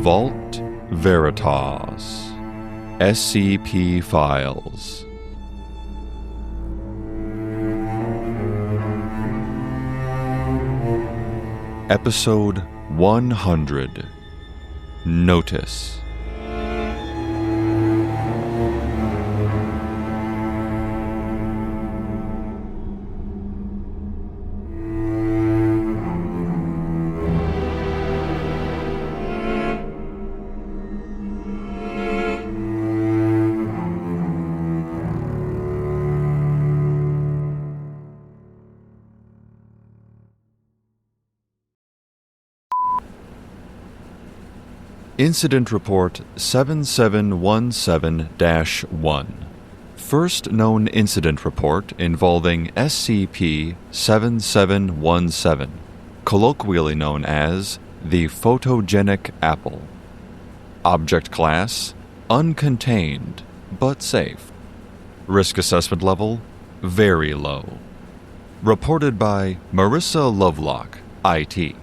Vault Veritas SCP Files. Episode 100 Notice. Incident Report 7717-1. First known incident report involving SCP-7717, colloquially known as the photogenic apple. Object class: uncontained, but safe. Risk assessment level: very low. Reported by Marissa Lovelock, IT.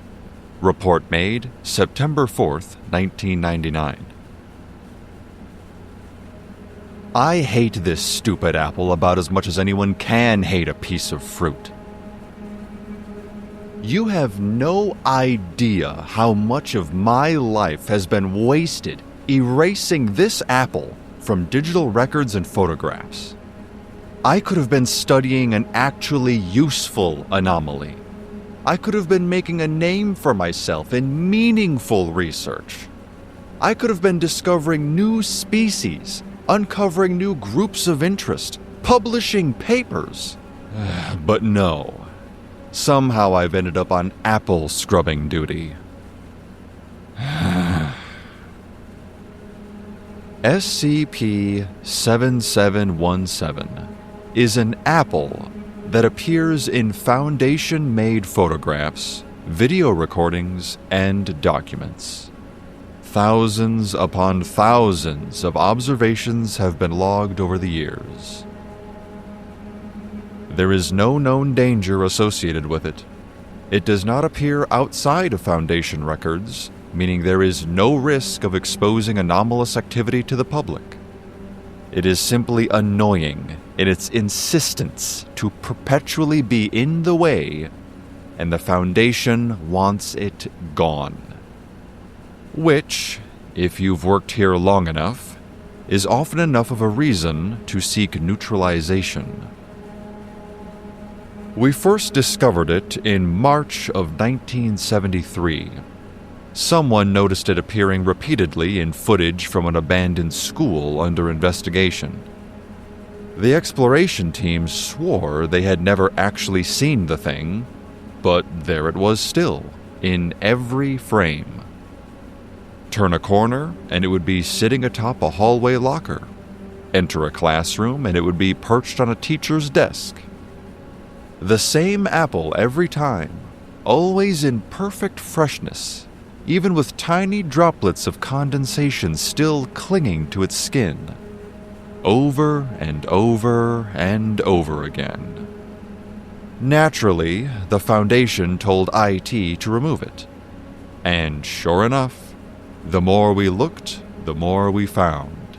Report made September 4th, 1999. I hate this stupid apple about as much as anyone can hate a piece of fruit. You have no idea how much of my life has been wasted erasing this apple from digital records and photographs. I could have been studying an actually useful anomaly. I could have been making a name for myself in meaningful research. I could have been discovering new species, uncovering new groups of interest, publishing papers. But no. Somehow I've ended up on apple scrubbing duty. SCP-7717 is an apple that appears in Foundation-made photographs, video recordings, and documents. Thousands upon thousands of observations have been logged over the years. There is no known danger associated with it. It does not appear outside of Foundation records, meaning there is no risk of exposing anomalous activity to the public. It is simply annoying in its insistence to perpetually be in the way, and the Foundation wants it gone. Which, if you've worked here long enough, is often enough of a reason to seek neutralization. We first discovered it in March of 1973. Someone noticed it appearing repeatedly in footage from an abandoned school under investigation. The exploration team swore they had never actually seen the thing, but there it was still, in every frame. Turn a corner, and it would be sitting atop a hallway locker. Enter a classroom, and it would be perched on a teacher's desk. The same apple every time, always in perfect freshness, even with tiny droplets of condensation still clinging to its skin. Over and over and over again. Naturally, the Foundation told IT to remove it. And sure enough, the more we looked, the more we found.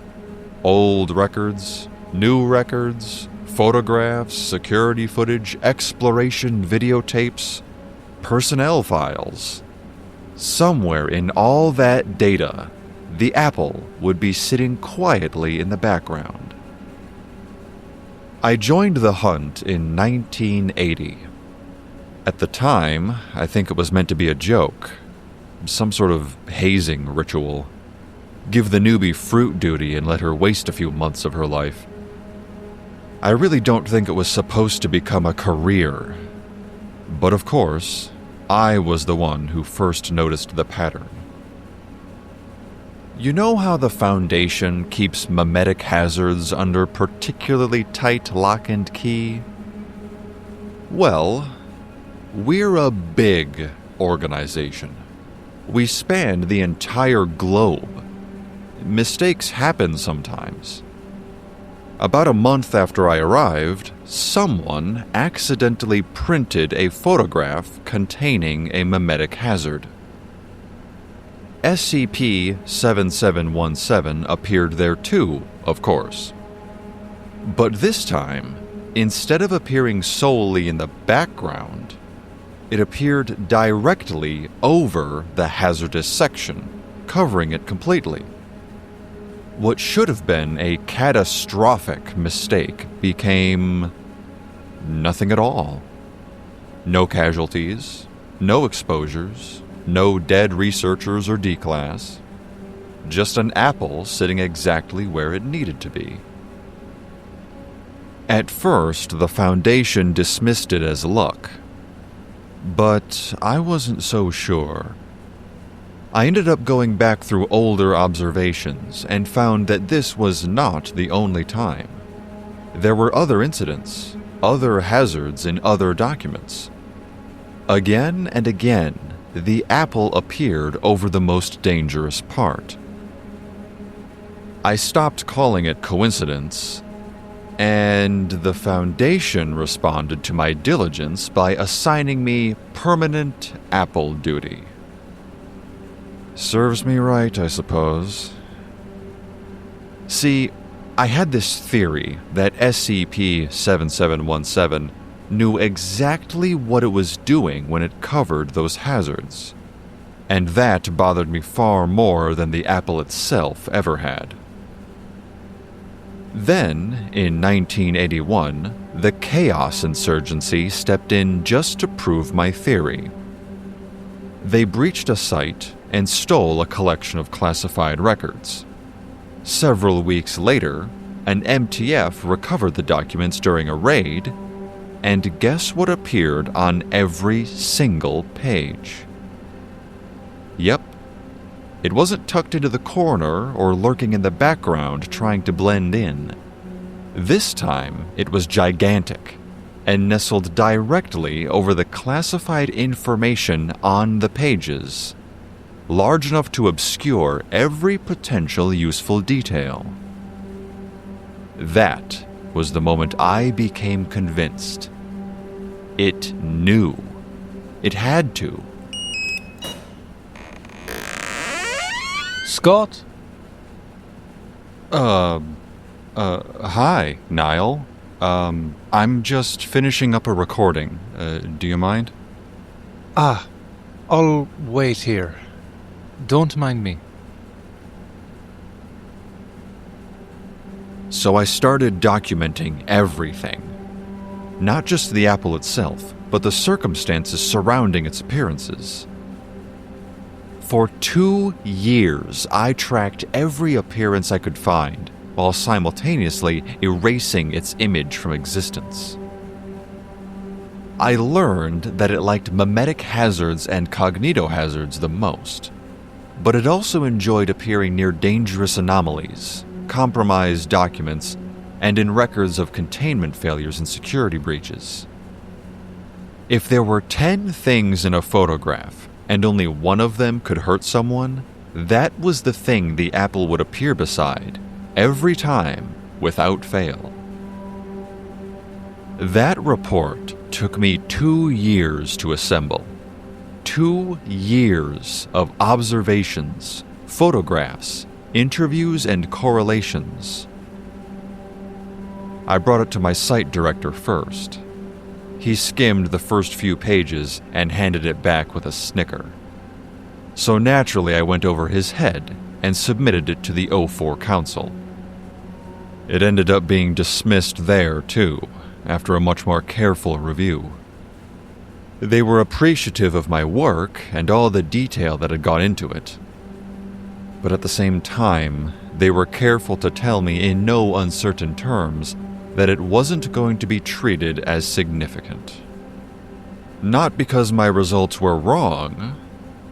Old records, new records, photographs, security footage, exploration videotapes, personnel files. Somewhere in all that data, the apple would be sitting quietly in the background. I joined the hunt in 1980. At the time, I think it was meant to be a joke, some sort of hazing ritual. Give the newbie fruit duty and let her waste a few months of her life. I really don't think it was supposed to become a career. But of course, I was the one who first noticed the pattern. You know how the Foundation keeps memetic hazards under particularly tight lock and key? Well, we're a big organization. We span the entire globe. Mistakes happen sometimes. About a month after I arrived, someone accidentally printed a photograph containing a memetic hazard. SCP-7717 appeared there too, of course. But this time, instead of appearing solely in the background, it appeared directly over the hazardous section, covering it completely. What should have been a catastrophic mistake became nothing at all. No casualties, no exposures, no dead researchers or D-class. Just an apple sitting exactly where it needed to be. At first, the Foundation dismissed it as luck. But I wasn't so sure. I ended up going back through older observations and found that this was not the only time. There were other incidents, other hazards in other documents. Again and again, the apple appeared over the most dangerous part. I stopped calling it coincidence, and the Foundation responded to my diligence by assigning me permanent apple duty. Serves me right, I suppose. See, I had this theory that SCP-7717 knew exactly what it was doing when it covered those hazards, and that bothered me far more than the apple itself ever had. Then, in 1981, the Chaos Insurgency stepped in just to prove my theory. They breached a site and stole a collection of classified records. Several weeks later, an MTF recovered the documents during a raid, and guess what appeared on every single page? Yep. It wasn't tucked into the corner or lurking in the background trying to blend in. This time, it was gigantic and nestled directly over the classified information on the pages, large enough to obscure every potential useful detail. That was the moment I became convinced. It knew. It had to. Scott? Hi, Niall. I'm just finishing up a recording. Do you mind? I'll wait here. Don't mind me. So I started documenting everything. Not just the apple itself, but the circumstances surrounding its appearances. For 2 years, I tracked every appearance I could find, while simultaneously erasing its image from existence. I learned that it liked memetic hazards and cognitohazards the most, but it also enjoyed appearing near dangerous anomalies, compromised documents, and in records of containment failures and security breaches. If there were 10 things in a photograph, and only one of them could hurt someone, that was the thing the apple would appear beside, every time, without fail. That report took me 2 years to assemble. 2 years of observations, photographs, interviews, and correlations. I brought it to my site director first. He skimmed the first few pages and handed it back with a snicker. So naturally I went over his head and submitted it to the O4 Council. It ended up being dismissed there, too, after a much more careful review. They were appreciative of my work and all the detail that had gone into it. But at the same time, they were careful to tell me in no uncertain terms that it wasn't going to be treated as significant. Not because my results were wrong,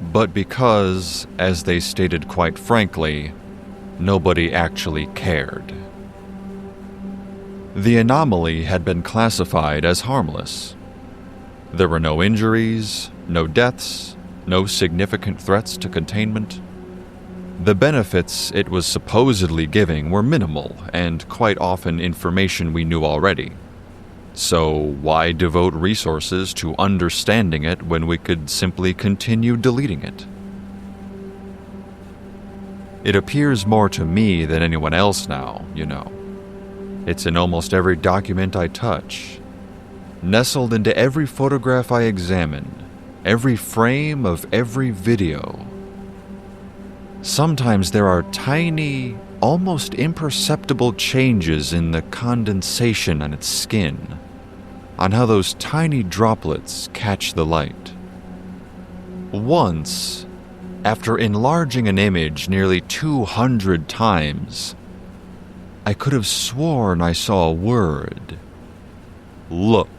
but because, as they stated quite frankly, nobody actually cared. The anomaly had been classified as harmless. There were no injuries, no deaths, no significant threats to containment. The benefits it was supposedly giving were minimal and quite often information we knew already. So why devote resources to understanding it when we could simply continue deleting it? It appears more to me than anyone else now, you know. It's in almost every document I touch, nestled into every photograph I examine, every frame of every video. Sometimes there are tiny, almost imperceptible changes in the condensation on its skin, on how those tiny droplets catch the light. Once, after enlarging an image nearly 200 times, I could have sworn I saw a word, look.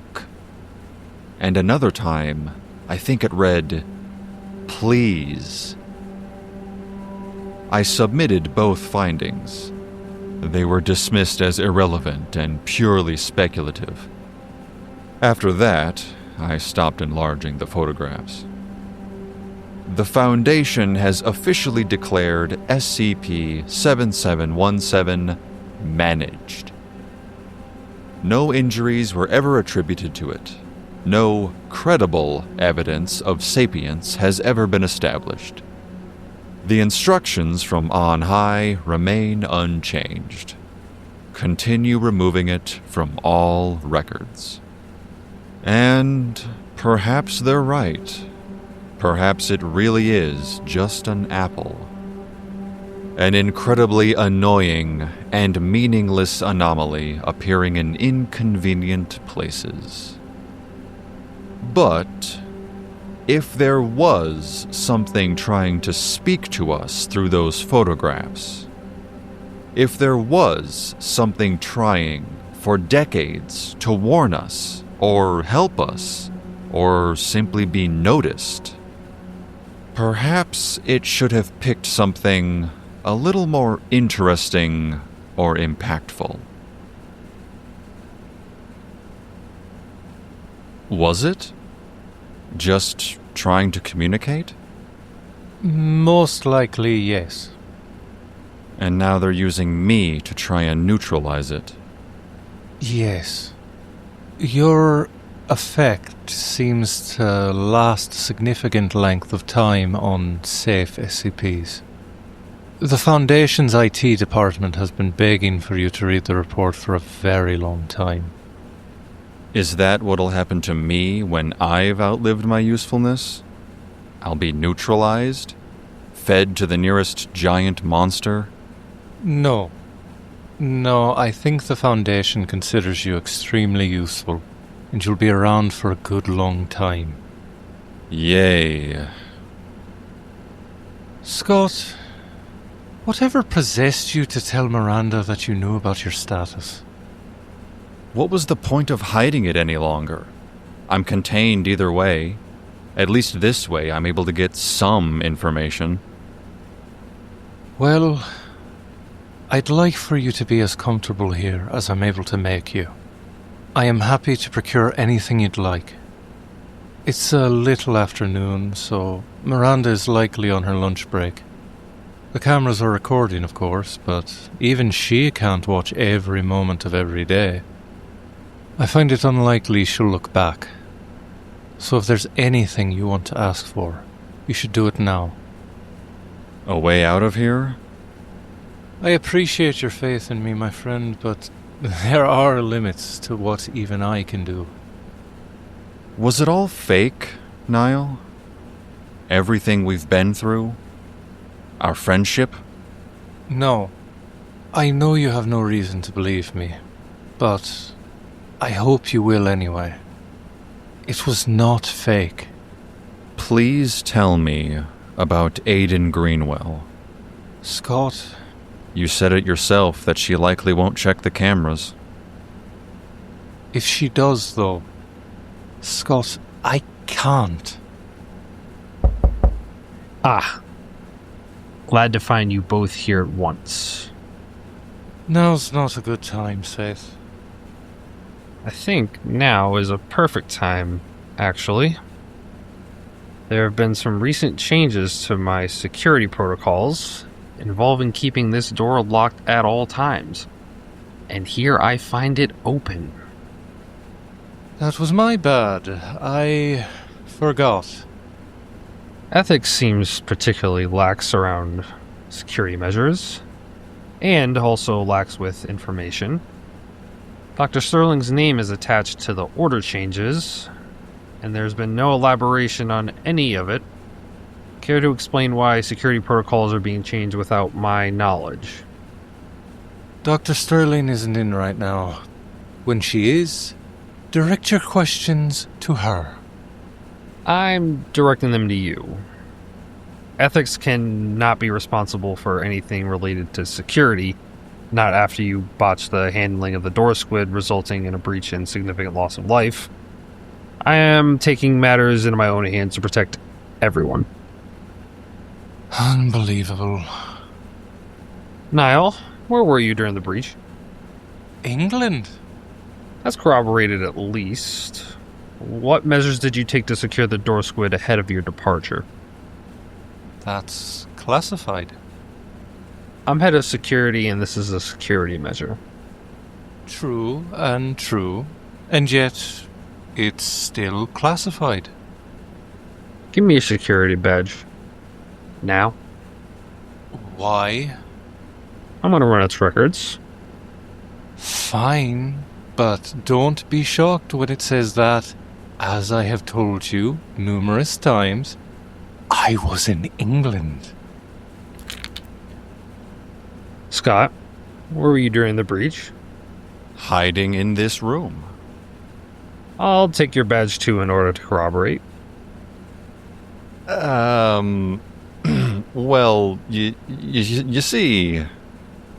And another time, I think it read, please. I submitted both findings. They were dismissed as irrelevant and purely speculative. After that, I stopped enlarging the photographs. The Foundation has officially declared SCP-7717 managed. No injuries were ever attributed to it. No credible evidence of sapience has ever been established. The instructions from on high remain unchanged. Continue removing it from all records. And perhaps they're right. Perhaps it really is just an apple. An incredibly annoying and meaningless anomaly appearing in inconvenient places. But if there was something trying to speak to us through those photographs, if there was something trying for decades to warn us, or help us, or simply be noticed, perhaps it should have picked something a little more interesting or impactful. Was it? Just trying to communicate? Most likely, yes. And now they're using me to try and neutralize it. Yes. Your effect seems to last a significant length of time on safe SCPs. The Foundation's IT department has been begging for you to read the report for a very long time. Is that what'll happen to me when I've outlived my usefulness? I'll be neutralized? Fed to the nearest giant monster? No. No, I think the Foundation considers you extremely useful, and you'll be around for a good long time. Yay. Scott, whatever possessed you to tell Miranda that you knew about your status? What was the point of hiding it any longer? I'm contained either way. At least this way I'm able to get some information. Well, I'd like for you to be as comfortable here as I'm able to make you. I am happy to procure anything you'd like. It's a little afternoon, so Miranda is likely on her lunch break. The cameras are recording, of course, but even she can't watch every moment of every day. I find it unlikely she'll look back. So if there's anything you want to ask for, you should do it now. A way out of here? I appreciate your faith in me, my friend, but there are limits to what even I can do. Was it all fake, Niall? Everything we've been through? Our friendship? No. I know you have no reason to believe me, but I hope you will anyway. It was not fake. Please tell me about Aidan Greenwell. Scott, You said it yourself that she likely won't check the cameras. if she does, though, Scott, I can't. Ah. Glad to find you both here at once. Now's not a good time, Seth. I think now is a perfect time, actually. There have been some recent changes to my security protocols involving keeping this door locked at all times. And here I find it open. That was my bad. I forgot. Ethics seems particularly lax around security measures, and also lacks with information. Dr. Sterling's name is attached to the order changes, and there's been no elaboration on any of it. Care to explain why security protocols are being changed without my knowledge? Dr. Sterling isn't in right now. When she is, direct your questions to her. I'm directing them to you. Ethics cannot be responsible for anything related to security, not after you botch the handling of the door squid, resulting in a breach and significant loss of life. I am taking matters into my own hands to protect everyone. Unbelievable. Niall, where were you during the breach? England? That's corroborated at least. What measures did you take to secure the door squid ahead of your departure? That's classified. I'm head of security, and this is a security measure. True and true, and yet it's still classified. Give me a security badge. Now? Why? I'm gonna run its records. Fine, but don't be shocked when it says that. As I have told you numerous times, I was in England. Scott, where were you during the breach? Hiding in this room. I'll take your badge too in order to corroborate. Well, you see...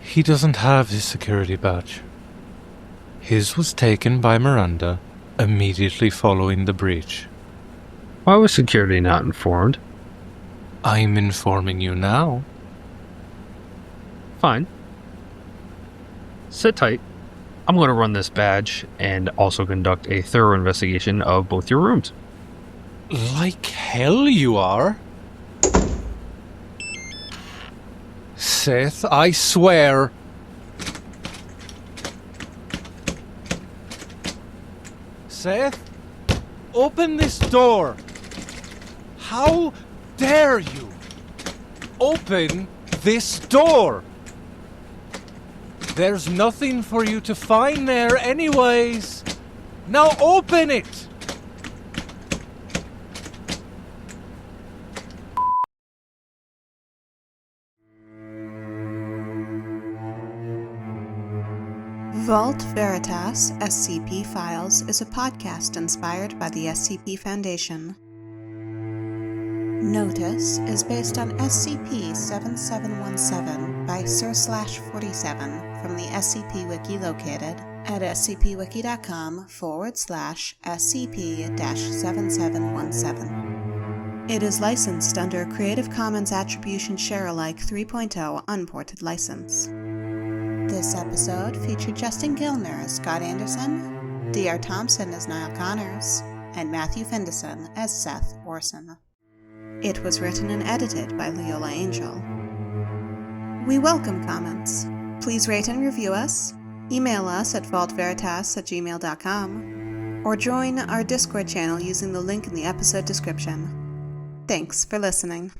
He doesn't have his security badge. His was taken by Miranda immediately following the breach. Why was security not informed? I'm informing you now. Fine. Sit tight. I'm going to run this badge and also conduct a thorough investigation of both your rooms. Like hell you are. Seth, I swear. Seth, open this door. How dare you? Open this door. There's nothing for you to find there anyways. Now open it. Vault Veritas SCP Files is a podcast inspired by the SCP Foundation. Notice is based on SCP-7717 by Sir/47 from the SCP Wiki located at scpwiki.com/SCP-7717. It is licensed under a Creative Commons Attribution Share-alike 3.0 unported license. This episode featured Justin Gilner as Scott Anderson, D.R. Thompson as Niall Connors, and Matthew Fendison as Seth Orson. It was written and edited by Leola Angel. We welcome comments. Please rate and review us, email us at vaultveritas@gmail.com, or join our Discord channel using the link in the episode description. Thanks for listening.